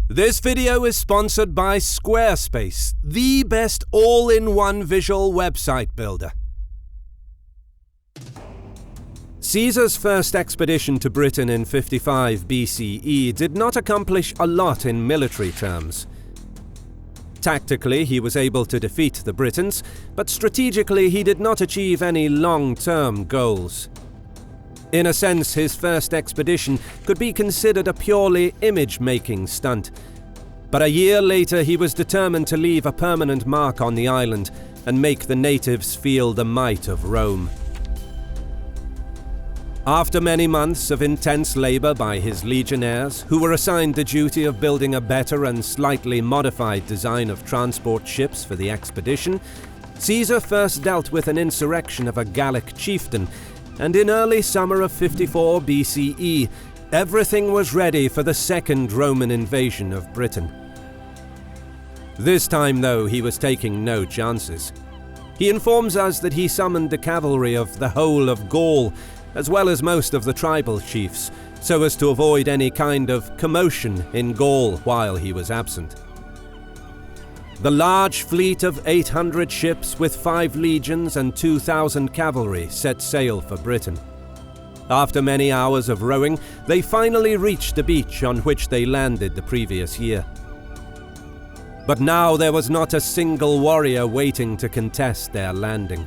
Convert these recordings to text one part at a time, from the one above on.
This video is sponsored by Squarespace, the best all-in-one visual website builder. Caesar's first expedition to Britain in 55 BCE did not accomplish a lot in military terms. Tactically, he was able to defeat the Britons, but strategically he did not achieve any long-term goals. In a sense, his first expedition could be considered a purely image-making stunt. But a year later, he was determined to leave a permanent mark on the island and make the natives feel the might of Rome. After many months of intense labor by his legionnaires, who were assigned the duty of building a better and slightly modified design of transport ships for the expedition, Caesar first dealt with an insurrection of a Gallic chieftain, and in early summer of 54 BCE, everything was ready for the second Roman invasion of Britain. This time, though, he was taking no chances. He informs us that he summoned the cavalry of the whole of Gaul, as well as most of the tribal chiefs, so as to avoid any kind of commotion in Gaul while he was absent. The large fleet of 800 ships with 5 legions and 2,000 cavalry set sail for Britain. After many hours of rowing, they finally reached the beach on which they landed the previous year. But now there was not a single warrior waiting to contest their landing.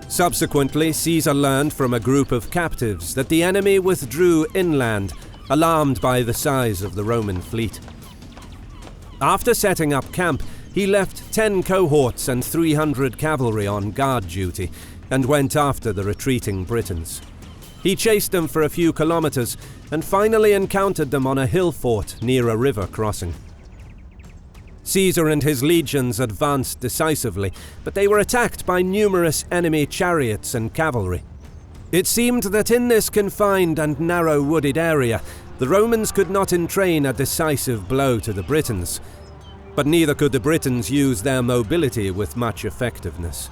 Subsequently, Caesar learned from a group of captives that the enemy withdrew inland, alarmed by the size of the Roman fleet. After setting up camp, he left 10 cohorts and 300 cavalry on guard duty and went after the retreating Britons. He chased them for a few kilometers and finally encountered them on a hill fort near a river crossing. Caesar and his legions advanced decisively, but they were attacked by numerous enemy chariots and cavalry. It seemed that in this confined and narrow wooded area, the Romans could not entrain a decisive blow to the Britons, but neither could the Britons use their mobility with much effectiveness.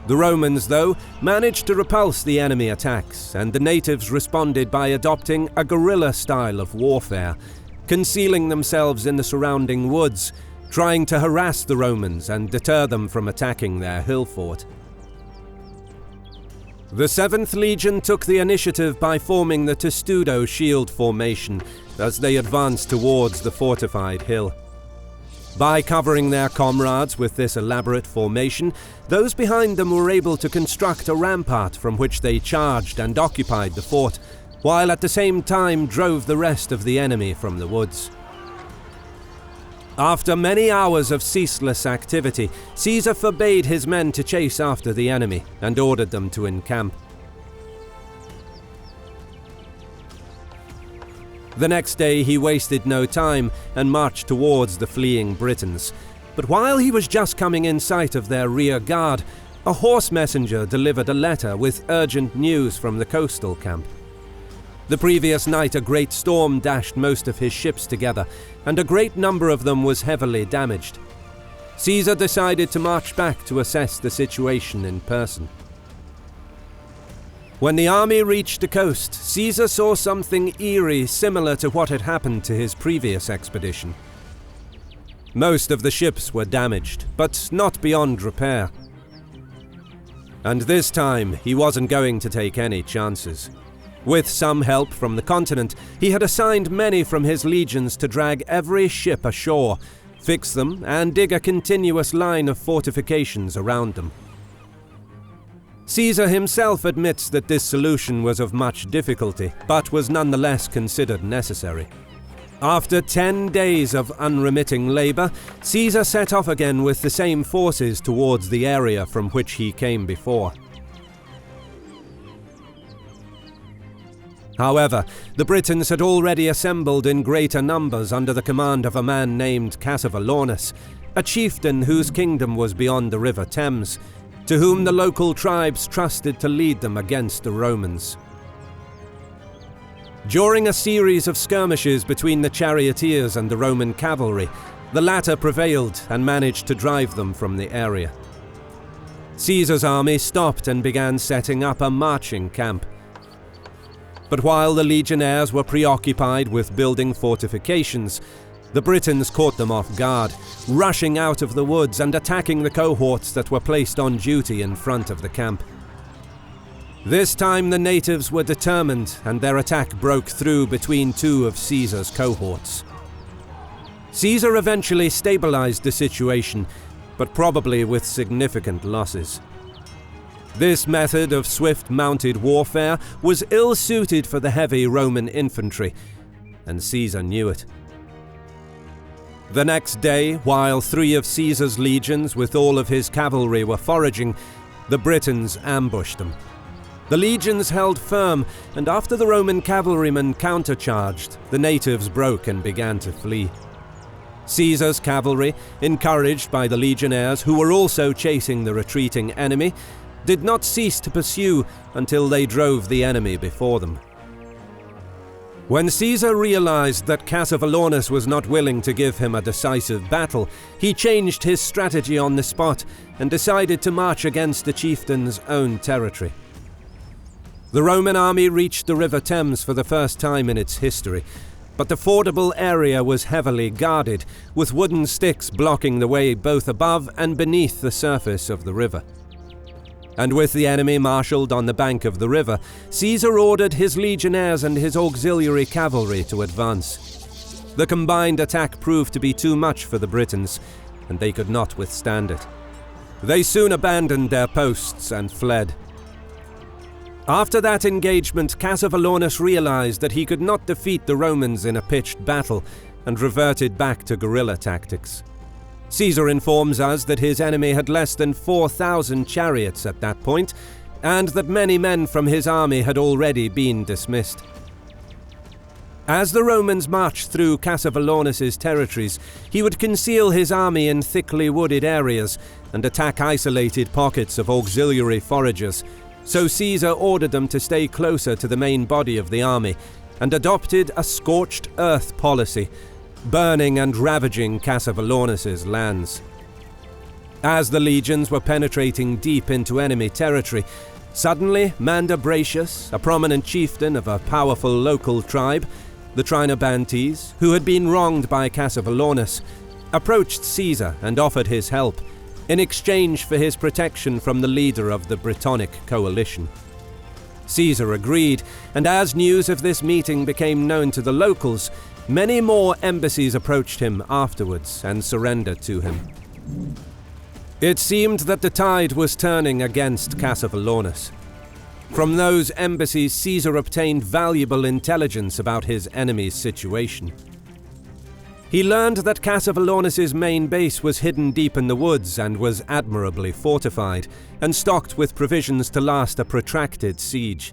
The Romans, though, managed to repulse the enemy attacks, and the natives responded by adopting a guerrilla style of warfare, concealing themselves in the surrounding woods, trying to harass the Romans and deter them from attacking their hill fort. The 7th Legion took the initiative by forming the testudo shield formation as they advanced towards the fortified hill. By covering their comrades with this elaborate formation, those behind them were able to construct a rampart from which they charged and occupied the fort, while at the same time drove the rest of the enemy from the woods. After many hours of ceaseless activity, Caesar forbade his men to chase after the enemy and ordered them to encamp. The next day he wasted no time and marched towards the fleeing Britons. But while he was just coming in sight of their rear guard, a horse messenger delivered a letter with urgent news from the coastal camp. The previous night a great storm dashed most of his ships together, and a great number of them was heavily damaged. Caesar decided to march back to assess the situation in person. When the army reached the coast, Caesar saw something eerie similar to what had happened to his previous expedition. Most of the ships were damaged, but not beyond repair. And this time, he wasn't going to take any chances. With some help from the continent, he had assigned many from his legions to drag every ship ashore, fix them, and dig a continuous line of fortifications around them. Caesar himself admits that this solution was of much difficulty, but was nonetheless considered necessary. After 10 days of unremitting labor, Caesar set off again with the same forces towards the area from which he came before. However, the Britons had already assembled in greater numbers under the command of a man named Cassivellaunus, a chieftain whose kingdom was beyond the river Thames, to whom the local tribes trusted to lead them against the Romans. During a series of skirmishes between the charioteers and the Roman cavalry, the latter prevailed and managed to drive them from the area. Caesar's army stopped and began setting up a marching camp. But while the legionnaires were preoccupied with building fortifications, the Britons caught them off guard, rushing out of the woods and attacking the cohorts that were placed on duty in front of the camp. This time the natives were determined, and their attack broke through between two of Caesar's cohorts. Caesar eventually stabilized the situation, but probably with significant losses. This method of swift mounted warfare was ill-suited for the heavy Roman infantry, and Caesar knew it. The next day, while 3 of Caesar's legions with all of his cavalry were foraging, the Britons ambushed them. The legions held firm, and after the Roman cavalrymen countercharged, the natives broke and began to flee. Caesar's cavalry, encouraged by the legionnaires who were also chasing the retreating enemy, did not cease to pursue until they drove the enemy before them. When Caesar realized that Cassivellaunus was not willing to give him a decisive battle, he changed his strategy on the spot and decided to march against the chieftain's own territory. The Roman army reached the River Thames for the first time in its history, but the fordable area was heavily guarded, with wooden sticks blocking the way both above and beneath the surface of the river. And with the enemy marshalled on the bank of the river, Caesar ordered his legionnaires and his auxiliary cavalry to advance. The combined attack proved to be too much for the Britons, and they could not withstand it. They soon abandoned their posts and fled. After that engagement, Cassivellaunus realized that he could not defeat the Romans in a pitched battle, and reverted back to guerrilla tactics. Caesar informs us that his enemy had less than 4,000 chariots at that point, and that many men from his army had already been dismissed. As the Romans marched through Cassivellaunus's territories, he would conceal his army in thickly wooded areas and attack isolated pockets of auxiliary foragers, so Caesar ordered them to stay closer to the main body of the army and adopted a scorched earth policy, burning and ravaging Cassivellaunus's lands. As the legions were penetrating deep into enemy territory, suddenly Mandabratius, a prominent chieftain of a powerful local tribe, the Trinobantes, who had been wronged by Cassivellaunus, approached Caesar and offered his help, in exchange for his protection from the leader of the Brittonic coalition. Caesar agreed, and as news of this meeting became known to the locals, many more embassies approached him afterwards and surrendered to him. It seemed that the tide was turning against Cassivellaunus. From those embassies, Caesar obtained valuable intelligence about his enemy's situation. He learned that Cassivellaunus's main base was hidden deep in the woods and was admirably fortified, and stocked with provisions to last a protracted siege.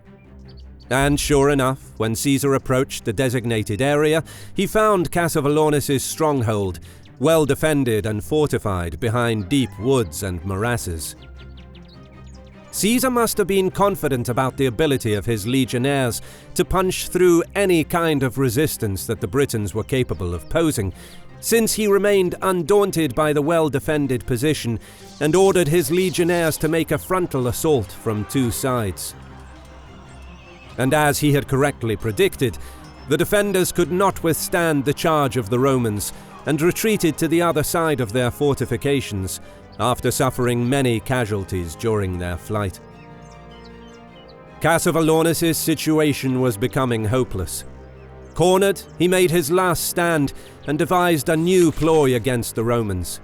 And sure enough, when Caesar approached the designated area, he found Cassivellaunus's stronghold, well defended and fortified behind deep woods and morasses. Caesar must have been confident about the ability of his legionnaires to punch through any kind of resistance that the Britons were capable of posing, since he remained undaunted by the well-defended position and ordered his legionnaires to make a frontal assault from 2 sides. And as he had correctly predicted, the defenders could not withstand the charge of the Romans and retreated to the other side of their fortifications, after suffering many casualties during their flight. Cassivellaunus's situation was becoming hopeless. Cornered, he made his last stand and devised a new ploy against the Romans.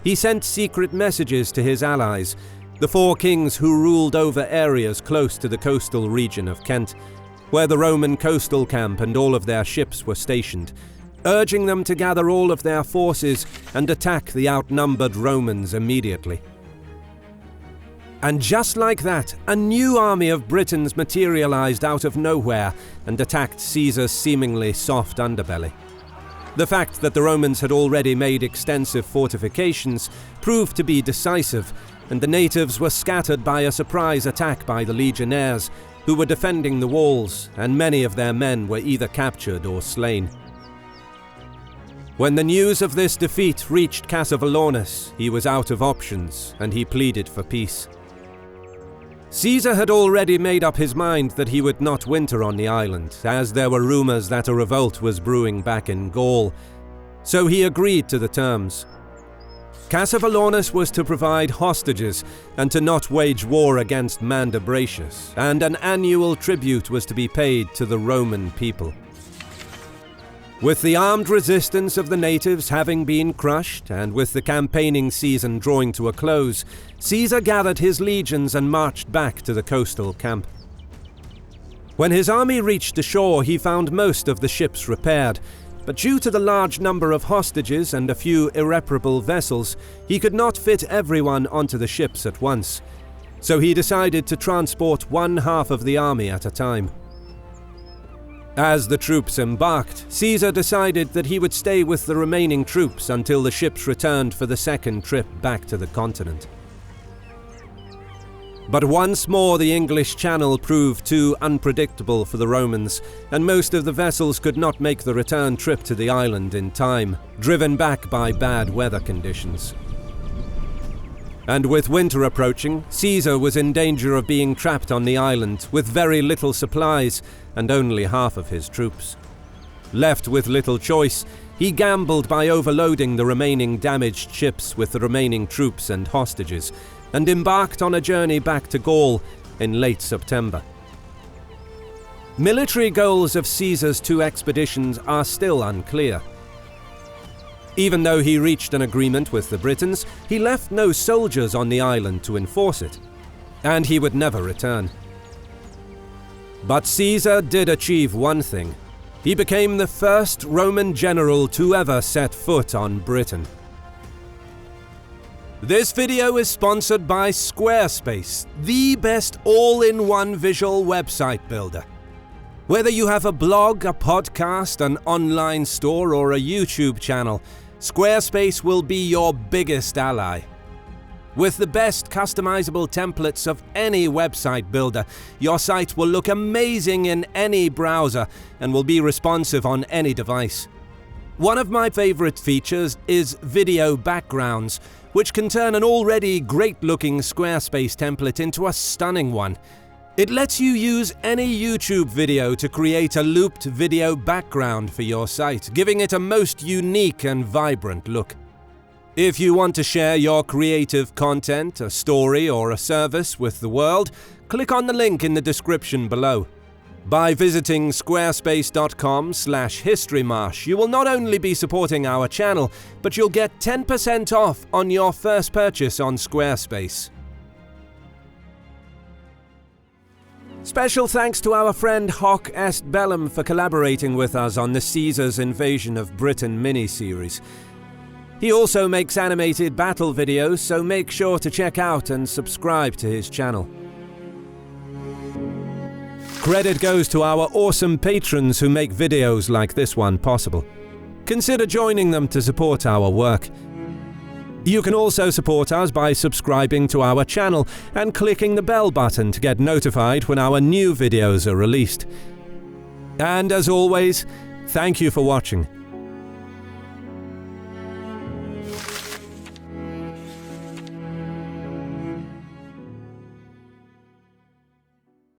He sent secret messages to his allies, the 4 kings who ruled over areas close to the coastal region of Kent, where the Roman coastal camp and all of their ships were stationed, urging them to gather all of their forces and attack the outnumbered Romans immediately. And just like that, a new army of Britons materialized out of nowhere and attacked Caesar's seemingly soft underbelly. The fact that the Romans had already made extensive fortifications proved to be decisive, and the natives were scattered by a surprise attack by the legionnaires, who were defending the walls, and many of their men were either captured or slain. When the news of this defeat reached Cassivellaunus, he was out of options, and he pleaded for peace. Caesar had already made up his mind that he would not winter on the island, as there were rumors that a revolt was brewing back in Gaul, so he agreed to the terms. Cassivellaunus was to provide hostages and to not wage war against Mandubracius, and an annual tribute was to be paid to the Roman people. With the armed resistance of the natives having been crushed, and with the campaigning season drawing to a close, Caesar gathered his legions and marched back to the coastal camp. When his army reached the shore, he found most of the ships repaired, but due to the large number of hostages and a few irreparable vessels, he could not fit everyone onto the ships at once, so he decided to transport one half of the army at a time. As the troops embarked, Caesar decided that he would stay with the remaining troops until the ships returned for the second trip back to the continent. But once more the English Channel proved too unpredictable for the Romans, and most of the vessels could not make the return trip to the island in time, driven back by bad weather conditions. And with winter approaching, Caesar was in danger of being trapped on the island with very little supplies and only half of his troops. Left with little choice, he gambled by overloading the remaining damaged ships with the remaining troops and hostages, and embarked on a journey back to Gaul in late September. Military goals of Caesar's two expeditions are still unclear. Even though he reached an agreement with the Britons, he left no soldiers on the island to enforce it, and he would never return. But Caesar did achieve one thing. He became the first Roman general to ever set foot on Britain. This video is sponsored by Squarespace, the best all-in-one visual website builder. Whether you have a blog, a podcast, an online store, or a YouTube channel, Squarespace will be your biggest ally. With the best customizable templates of any website builder, your site will look amazing in any browser and will be responsive on any device. One of my favorite features is video backgrounds, which can turn an already great-looking Squarespace template into a stunning one. It lets you use any YouTube video to create a looped video background for your site, giving it a most unique and vibrant look. If you want to share your creative content, a story, or a service with the world, click on the link in the description below. By visiting squarespace.com/HistoryMarche, you will not only be supporting our channel, but you'll get 10% off on your first purchase on Squarespace. Special thanks to our friend Hoc Est Bellum for collaborating with us on the Caesar's Invasion of Britain mini-series. He also makes animated battle videos, so make sure to check out and subscribe to his channel. Credit goes to our awesome patrons who make videos like this one possible. Consider joining them to support our work. You can also support us by subscribing to our channel and clicking the bell button to get notified when our new videos are released. And as always, thank you for watching.